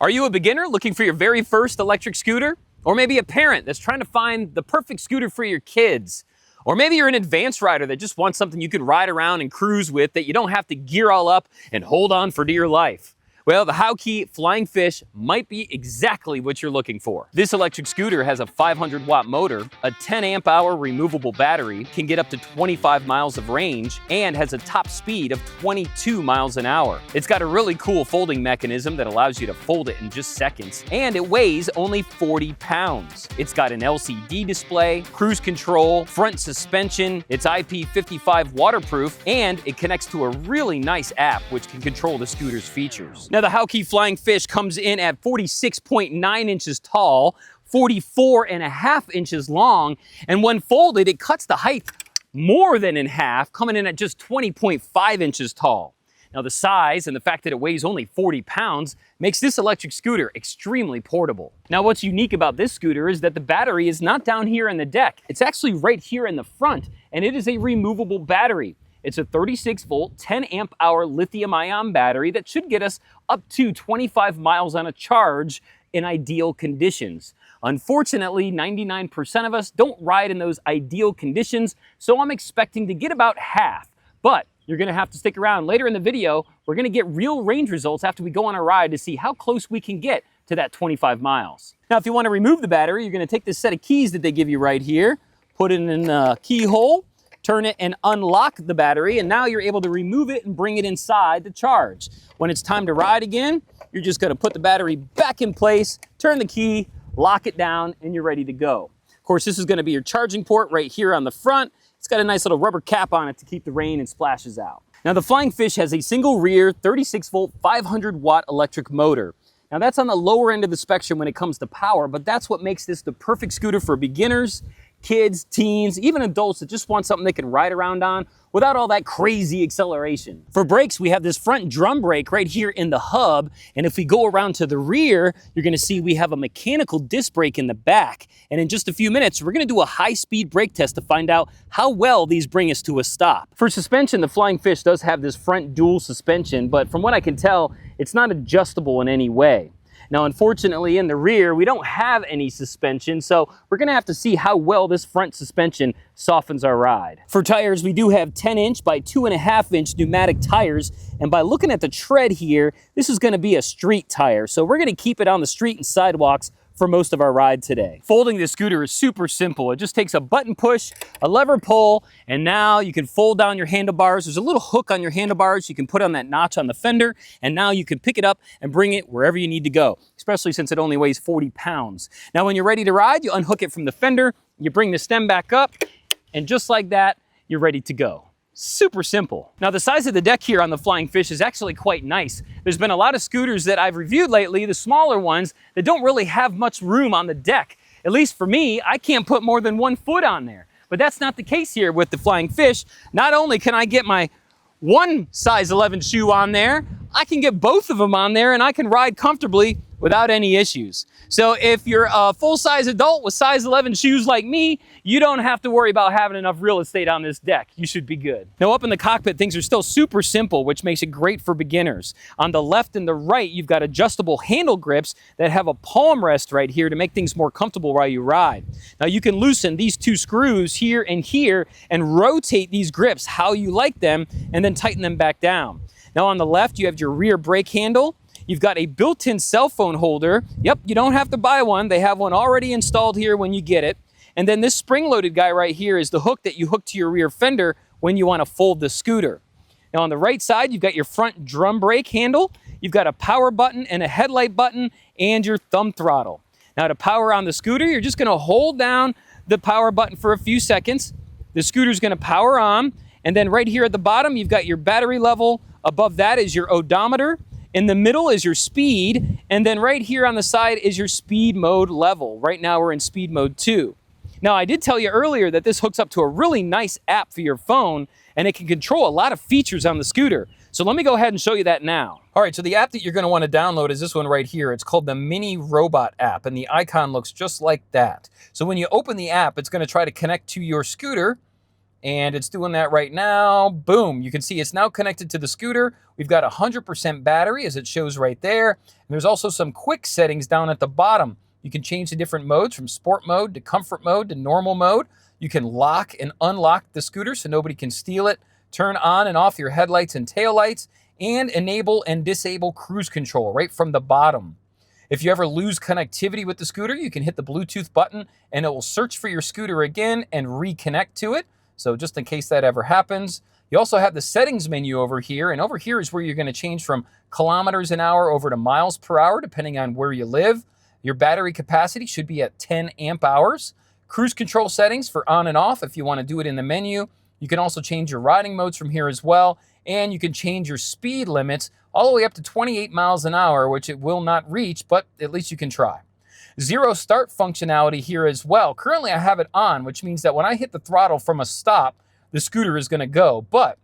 Are you a beginner looking for your very first electric scooter? Or maybe a parent that's trying to find the perfect scooter for your kids? Or maybe you're an advanced rider that just wants something you can ride around and cruise with that you don't have to gear all up and hold on for dear life. Well, the Haoqi Flying Fish might be exactly what you're looking for. This electric scooter has a 500-watt motor, a 10-amp-hour removable battery, can get up to 25 miles of range, and has a top speed of 22 miles an hour. It's got a really cool folding mechanism that allows you to fold it in just seconds, and it weighs only 40 pounds. It's got an LCD display, cruise control, front suspension, it's IP55 waterproof, and it connects to a really nice app which can control the scooter's features. Now, the Haoqi Flying Fish comes in at 46.9 inches tall, 44.5 inches long, and when folded, it cuts the height more than in half, coming in at just 20.5 inches tall. Now, the size and the fact that it weighs only 40 pounds makes this electric scooter extremely portable. Now, what's unique about this scooter is that the battery is not down here in the deck. It's actually right here in the front, and it is a removable battery. It's a 36-volt, 10-amp-hour lithium-ion battery that should get us up to 25 miles on a charge in ideal conditions. Unfortunately, 99% of us don't ride in those ideal conditions, so I'm expecting to get about half. But you're gonna have to stick around. Later in the video, we're gonna get real range results after we go on a ride to see how close we can get to that 25 miles. Now, if you wanna remove the battery, you're gonna take this set of keys that they give you right here, put it in the keyhole, turn it and unlock the battery, and now you're able to remove it and bring it inside to charge. When it's time to ride again, you're just gonna put the battery back in place, turn the key, lock it down, and you're ready to go. Of course, this is gonna be your charging port right here on the front. It's got a nice little rubber cap on it to keep the rain and splashes out. Now, the Flying Fish has a single rear 36-volt, 500-watt electric motor. Now, that's on the lower end of the spectrum when it comes to power, but that's what makes this the perfect scooter for beginners, kids, teens, even adults that just want something they can ride around on without all that crazy acceleration. For brakes, we have this front drum brake right here in the hub, and if we go around to the rear, you're gonna see we have a mechanical disc brake in the back. And in just a few minutes, we're gonna do a high-speed brake test to find out how well these bring us to a stop. For suspension, the Flying Fish does have this front dual suspension, but from what I can tell, it's not adjustable in any way. Now, unfortunately, in the rear, we don't have any suspension, so we're gonna have to see how well this front suspension softens our ride. For tires, we do have 10-inch by 2.5-inch pneumatic tires, and by looking at the tread here, this is gonna be a street tire, so we're gonna keep it on the street and sidewalks for most of our ride today. Folding this scooter is super simple. It just takes a button push, a lever pull, and now you can fold down your handlebars. There's a little hook on your handlebars you can put on that notch on the fender, and now you can pick it up and bring it wherever you need to go, especially since it only weighs 40 pounds. Now, when you're ready to ride, you unhook it from the fender, you bring the stem back up, and just like that, you're ready to go. Super simple. Now, the size of the deck here on the Flying Fish is actually quite nice. There's been a lot of scooters that I've reviewed lately, the smaller ones, that don't really have much room on the deck. At least for me, I can't put more than 1 foot on there. But that's not the case here with the Flying Fish. Not only can I get my one size 11 shoe on there, I can get both of them on there and I can ride comfortably without any issues. So if you're a full-size adult with size 11 shoes like me, you don't have to worry about having enough real estate on this deck. You should be good. Now, up in the cockpit, things are still super simple, which makes it great for beginners. On the left and the right, you've got adjustable handle grips that have a palm rest right here to make things more comfortable while you ride. Now, you can loosen these 2 screws here and rotate these grips how you like them and then tighten them back down. Now, on the left, you have your rear brake handle. You've got a built-in cell phone holder. Yep, you don't have to buy one. They have one already installed here when you get it. And then this spring-loaded guy right here is the hook that you hook to your rear fender when you want to fold the scooter. Now, on the right side, you've got your front drum brake handle. You've got a power button and a headlight button and your thumb throttle. Now, to power on the scooter, you're just going to hold down the power button for a few seconds. The scooter's going to power on. And then right here at the bottom, you've got your battery level. Above that is your odometer. In the middle is your speed, and then right here on the side is your speed mode level. Right now we're in speed mode 2. Now, I did tell you earlier that this hooks up to a really nice app for your phone, and it can control a lot of features on the scooter. So let me go ahead and show you that now. All right, so the app that you're gonna wanna download is this one right here. It's called the Mini Robot app, and the icon looks just like that. So when you open the app, it's gonna try to connect to your scooter, and it's doing that right now. Boom, you can see it's now connected to the scooter. We've got 100% battery as it shows right there. And there's also some quick settings down at the bottom. You can change the different modes from sport mode to comfort mode to normal mode. You can lock and unlock the scooter so nobody can steal it, turn on and off your headlights and taillights, and enable and disable cruise control right from the bottom. If you ever lose connectivity with the scooter, you can hit the Bluetooth button and it will search for your scooter again and reconnect to it. So just in case that ever happens. You also have the settings menu over here, and over here is where you're going to change from kilometers an hour over to miles per hour, depending on where you live. Your battery capacity should be at 10 amp hours. Cruise control settings for on and off if you want to do it in the menu. You can also change your riding modes from here as well, and you can change your speed limits all the way up to 28 miles an hour, which it will not reach, but at least you can try. Zero start functionality here as well. Currently I have it on, which means that when I hit the throttle from a stop, the scooter is going to go. But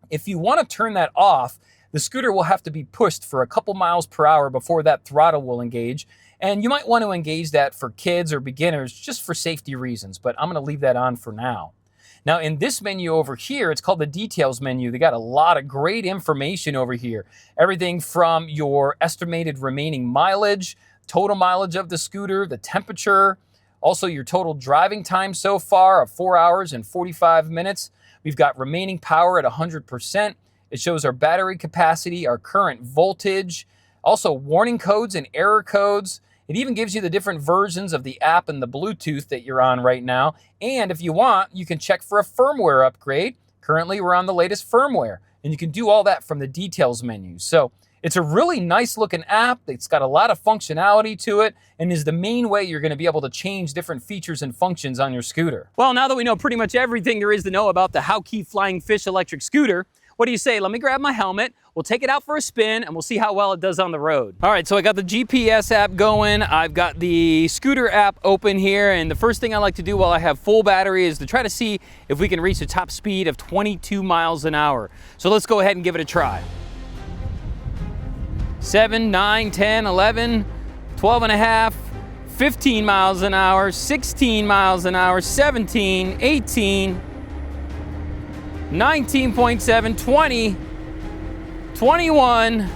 if you want to turn that off, the scooter will have to be pushed for a couple miles per hour before that throttle will engage. And you might want to engage that for kids or beginners just for safety reasons, but I'm going to leave that on for now. Now in this menu over here, it's called the details menu. They got a lot of great information over here. Everything from your estimated remaining mileage, total mileage of the scooter, the temperature, also your total driving time so far of 4 hours and 45 minutes. We've got remaining power at 100%. It shows our battery capacity, our current voltage, also warning codes and error codes. It even gives you the different versions of the app and the Bluetooth that you're on right now. And if you want, you can check for a firmware upgrade. Currently, we're on the latest firmware, and you can do all that from the details menu. So it's a really nice looking app. It's got a lot of functionality to it and is the main way you're going to be able to change different features and functions on your scooter. Well, now that we know pretty much everything there is to know about the Haoqi Flying Fish electric scooter, what do you say? Let me grab my helmet, we'll take it out for a spin, and we'll see how well it does on the road. All right, so I got the GPS app going. I've got the scooter app open here, and the first thing I like to do while I have full battery is to try to see if we can reach a top speed of 22 miles an hour. So let's go ahead and give it a try. 7, 9, 10, 11, 12 and a half, 15 miles an hour, 16 miles an hour, 17, 18, 19.7, 20, 21,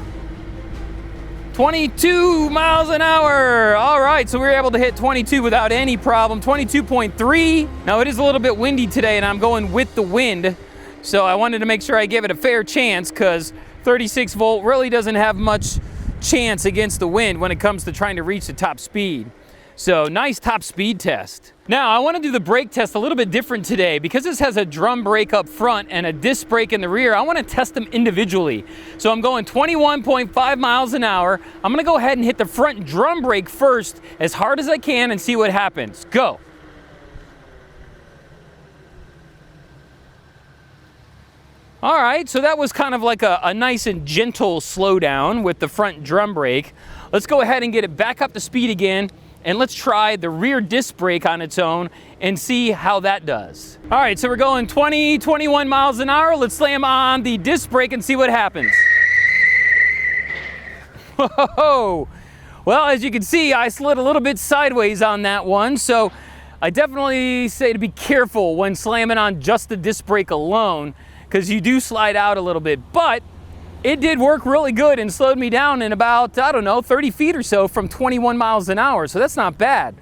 22 miles an hour. All right, so we were able to hit 22 without any problem. 22.3. Now it is a little bit windy today and I'm going with the wind. So I wanted to make sure I give it a fair chance because 36 volt really doesn't have much chance against the wind when it comes to trying to reach the top speed. So nice top speed test. Now I want to do the brake test a little bit different today because this has a drum brake up front and a disc brake in the rear. I want to test them individually. So I'm going 21.5 miles an hour. I'm going to go ahead and hit the front drum brake first as hard as I can and see what happens. Go. All right, so that was kind of like a nice and gentle slowdown with the front drum brake. Let's go ahead and get it back up to speed again, and let's try the rear disc brake on its own and see how that does. All right, so we're going 20, 21 miles an hour. Let's slam on the disc brake and see what happens. Whoa! Well, as you can see, I slid a little bit sideways on that one, so I definitely say to be careful when slamming on just the disc brake alone, because you do slide out a little bit, but it did work really good and slowed me down in about, I don't know, 30 feet or so from 21 miles an hour, so that's not bad.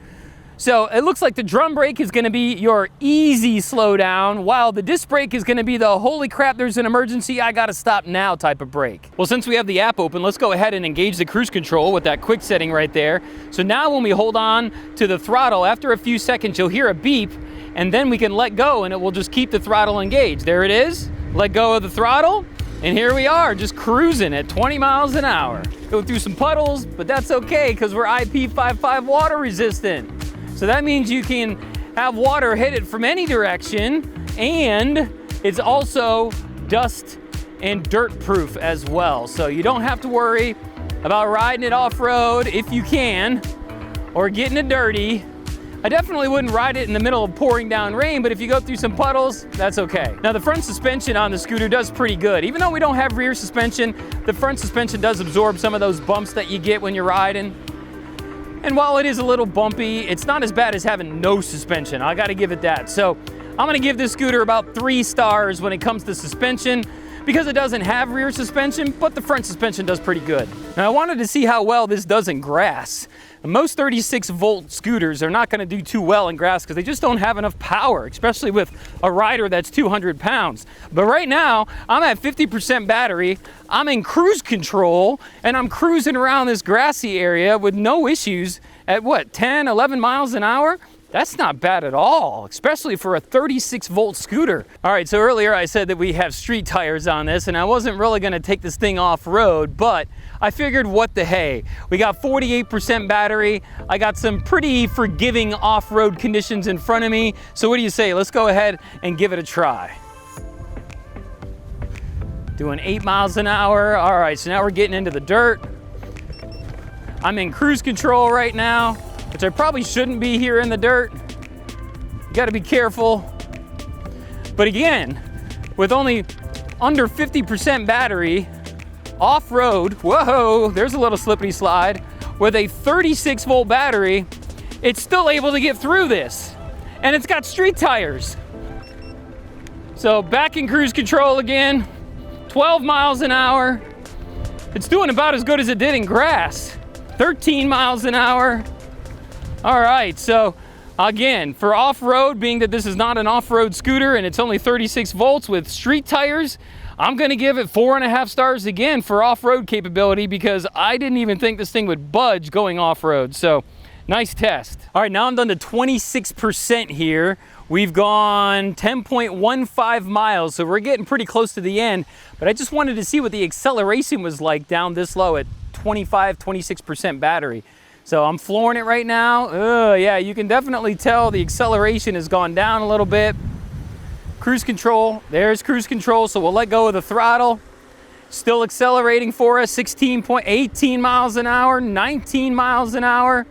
So it looks like the drum brake is gonna be your easy slowdown, while the disc brake is gonna be the holy crap, there's an emergency, I gotta stop now type of brake. Well, since we have the app open, let's go ahead and engage the cruise control with that quick setting right there. So now when we hold on to the throttle, after a few seconds, you'll hear a beep, and then we can let go and it will just keep the throttle engaged. There it is. Let go of the throttle, and here we are, just cruising at 20 miles an hour. Go through some puddles, but that's okay because we're IP55 water resistant. So that means you can have water hit it from any direction, and it's also dust and dirt proof as well. So you don't have to worry about riding it off-road if you can, or getting it dirty. I definitely wouldn't ride it in the middle of pouring down rain, but if you go through some puddles, that's okay. Now the front suspension on the scooter does pretty good. Even though we don't have rear suspension, the front suspension does absorb some of those bumps that you get when you're riding. And while it is a little bumpy, it's not as bad as having no suspension. I gotta give it that. So I'm gonna give this scooter about 3 stars when it comes to suspension, because it doesn't have rear suspension, but the front suspension does pretty good. Now I wanted to see how well this does in grass. Most 36-volt scooters are not gonna do too well in grass because they just don't have enough power, especially with a rider that's 200 pounds. But right now, I'm at 50% battery, I'm in cruise control, and I'm cruising around this grassy area with no issues at what, 10, 11 miles an hour? That's not bad at all, especially for a 36-volt scooter. All right, so earlier I said that we have street tires on this, and I wasn't really gonna take this thing off-road, but I figured what the hey. We got 48% battery. I got some pretty forgiving off-road conditions in front of me. So what do you say? Let's go ahead and give it a try. Doing 8 miles an hour. All right, so now we're getting into the dirt. I'm in cruise control right now, which I probably shouldn't be here in the dirt. You gotta be careful. But again, with only under 50% battery, off-road, whoa, there's a little slippity slide. With a 36-volt battery, it's still able to get through this. And it's got street tires. So back in cruise control again, 12 miles an hour. It's doing about as good as it did in grass. 13 miles an hour. All right, so again, for off-road, being that this is not an off-road scooter and it's only 36 volts with street tires, I'm gonna give it 4.5 stars again for off-road capability, because I didn't even think this thing would budge going off-road. So nice test. All right, now I'm done to 26% here. We've gone 10.15 miles, so we're getting pretty close to the end, but I just wanted to see what the acceleration was like down this low at 26% battery. So I'm flooring it right now. Yeah, you can definitely tell the acceleration has gone down a little bit. Cruise control, there's cruise control, so we'll let go of the throttle. Still accelerating for us, 18 miles an hour, 19 miles an hour.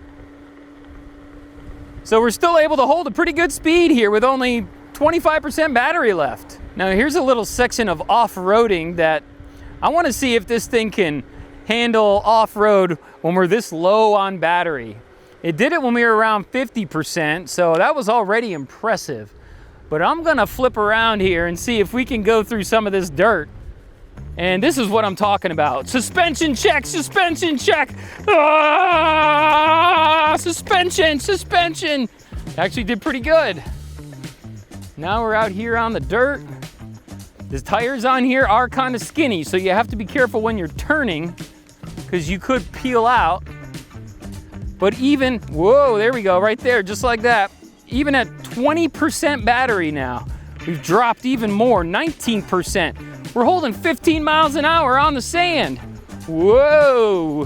So we're still able to hold a pretty good speed here with only 25% battery left. Now here's a little section of off-roading that I want to see if this thing can handle off-road when we're this low on battery. It did it when we were around 50%, so that was already impressive. But I'm gonna flip around here and see if we can go through some of this dirt. And this is what I'm talking about. Suspension check, suspension check. Ah, suspension. Actually did pretty good. Now we're out here on the dirt. The tires on here are kind of skinny, so you have to be careful when you're turning, because you could peel out. But even, whoa, there we go, right there, just like that. Even at 20% battery now, we've dropped even more, 19%. We're holding 15 miles an hour on the sand. Whoa,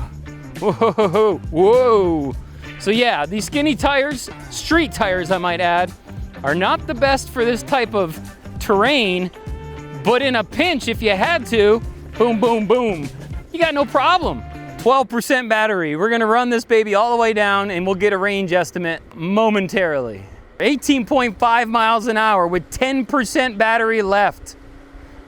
whoa, whoa. So yeah, these skinny tires, street tires I might add, are not the best for this type of terrain, but in a pinch, if you had to, boom, boom, boom, you got no problem. 12% battery. We're gonna run this baby all the way down and we'll get a range estimate momentarily. 18.5 miles an hour with 10% battery left.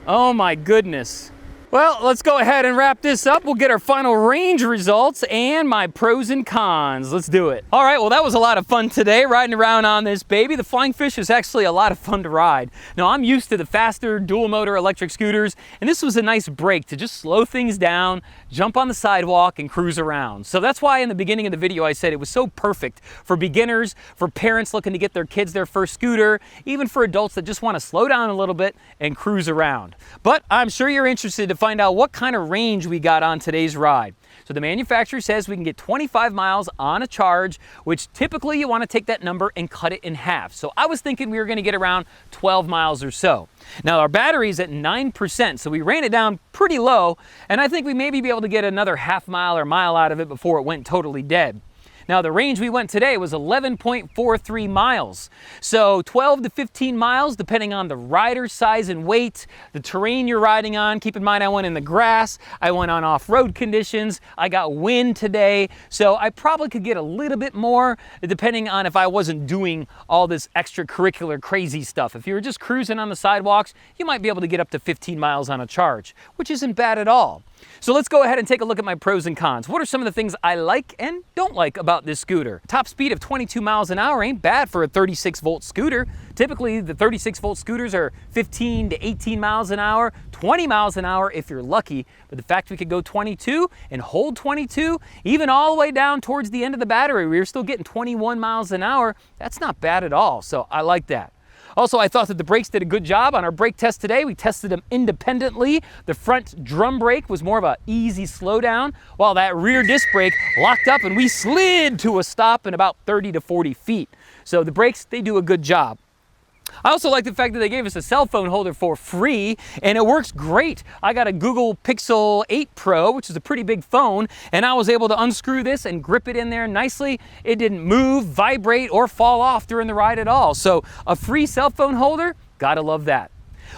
Oh my goodness. Well, let's go ahead and wrap this up. We'll get our final range results and my pros and cons. Let's do it. All right, well, that was a lot of fun today, riding around on this baby. The Flying Fish is actually a lot of fun to ride. Now, I'm used to the faster dual motor electric scooters, and this was a nice break to just slow things down, jump on the sidewalk, and cruise around. So that's why in the beginning of the video, I said it was so perfect for beginners, for parents looking to get their kids their first scooter, even for adults that just want to slow down a little bit and cruise around. But I'm sure you're interested to find out what kind of range we got on today's ride. So the manufacturer says we can get 25 miles on a charge, which typically you want to take that number and cut it in half. So I was thinking we were going to get around 12 miles or so. Now our battery's at 9%, so we ran it down pretty low, and I think we maybe be able to get another half mile or mile out of it before it went totally dead. Now the range we went today was 11.43 miles. So 12 to 15 miles, depending on the rider size and weight, the terrain you're riding on. Keep in mind I went in the grass, I went on off-road conditions, I got wind today, so I probably could get a little bit more depending on if I wasn't doing all this extracurricular crazy stuff. If you were just cruising on the sidewalks, you might be able to get up to 15 miles on a charge, which isn't bad at all. So let's go ahead and take a look at my pros and cons. What are some of the things I like and don't like about this scooter? Top speed of 22 miles an hour ain't bad for a 36-volt scooter. Typically, the 36-volt scooters are 15 to 18 miles an hour, 20 miles an hour if you're lucky. But the fact we could go 22 and hold 22, even all the way down towards the end of the battery, we were still getting 21 miles an hour. That's not bad at all, so I like that. Also, I thought that the brakes did a good job on our brake test today. We tested them independently. The front drum brake was more of an easy slowdown, while that rear disc brake locked up and we slid to a stop in about 30 to 40 feet. So the brakes, they do a good job. I also like the fact that they gave us a cell phone holder for free, and it works great. I got a Google Pixel 8 Pro, which is a pretty big phone, and I was able to unscrew this and grip it in there nicely. It didn't move, vibrate, or fall off during the ride at all. So a free cell phone holder, gotta love that.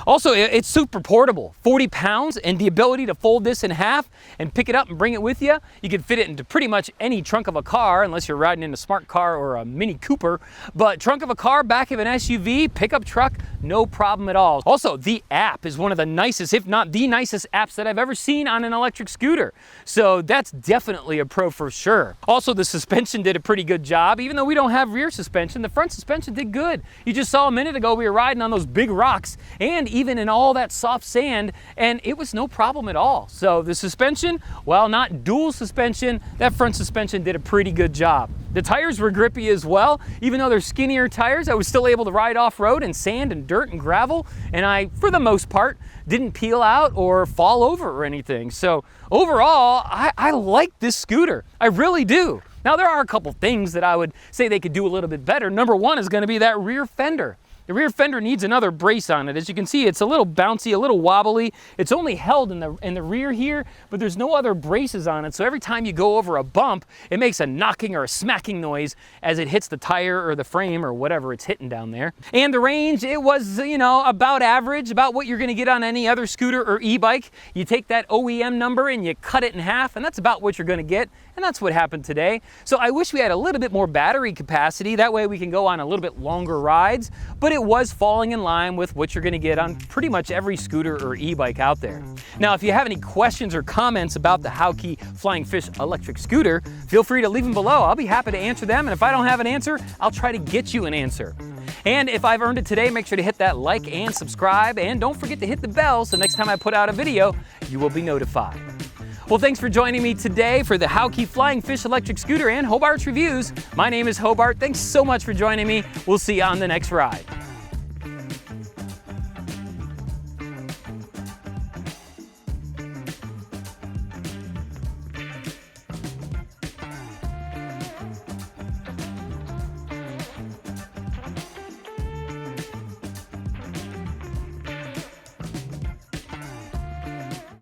Also, it's super portable, 40 pounds, and the ability to fold this in half and pick it up and bring it with you. You can fit it into pretty much any trunk of a car, unless you're riding in a smart car or a Mini Cooper. But trunk of a car, back of an SUV, pickup truck, no problem at all. Also, the app is one of the nicest, if not the nicest apps that I've ever seen on an electric scooter. So that's definitely a pro for sure. Also, the suspension did a pretty good job. Even though we don't have rear suspension, the front suspension did good. You just saw a minute ago we were riding on those big rocks and even in all that soft sand, and it was no problem at all. So the suspension, while not dual suspension, that front suspension did a pretty good job. The tires were grippy as well. Even though they're skinnier tires, I was still able to ride off-road in sand and dirt and gravel, and I, for the most part, didn't peel out or fall over or anything. So overall, I like this scooter. I really do. Now, there are a couple things that I would say they could do a little bit better. Number one is going to be that rear fender. The rear fender needs another brace on it. As you can see, it's a little bouncy, a little wobbly. It's only held in the rear here, but there's no other braces on it. So every time you go over a bump, it makes a knocking or a smacking noise as it hits the tire or the frame or whatever it's hitting down there. And the range, it was, about average, about what you're gonna get on any other scooter or e-bike. You take that OEM number and you cut it in half, and that's about what you're gonna get. And that's what happened today. So I wish we had a little bit more battery capacity. That way we can go on a little bit longer rides, but it was falling in line with what you're gonna get on pretty much every scooter or e-bike out there. Now, if you have any questions or comments about the Haoqi Flying Fish electric scooter, feel free to leave them below. I'll be happy to answer them. And if I don't have an answer, I'll try to get you an answer. And if I've earned it today, make sure to hit that like and subscribe. And don't forget to hit the bell so next time I put out a video, you will be notified. Well, thanks for joining me today for the Haoqi Flying Fish electric scooter and Hobart's reviews. My name is Hobart. Thanks so much for joining me. We'll see you on the next ride.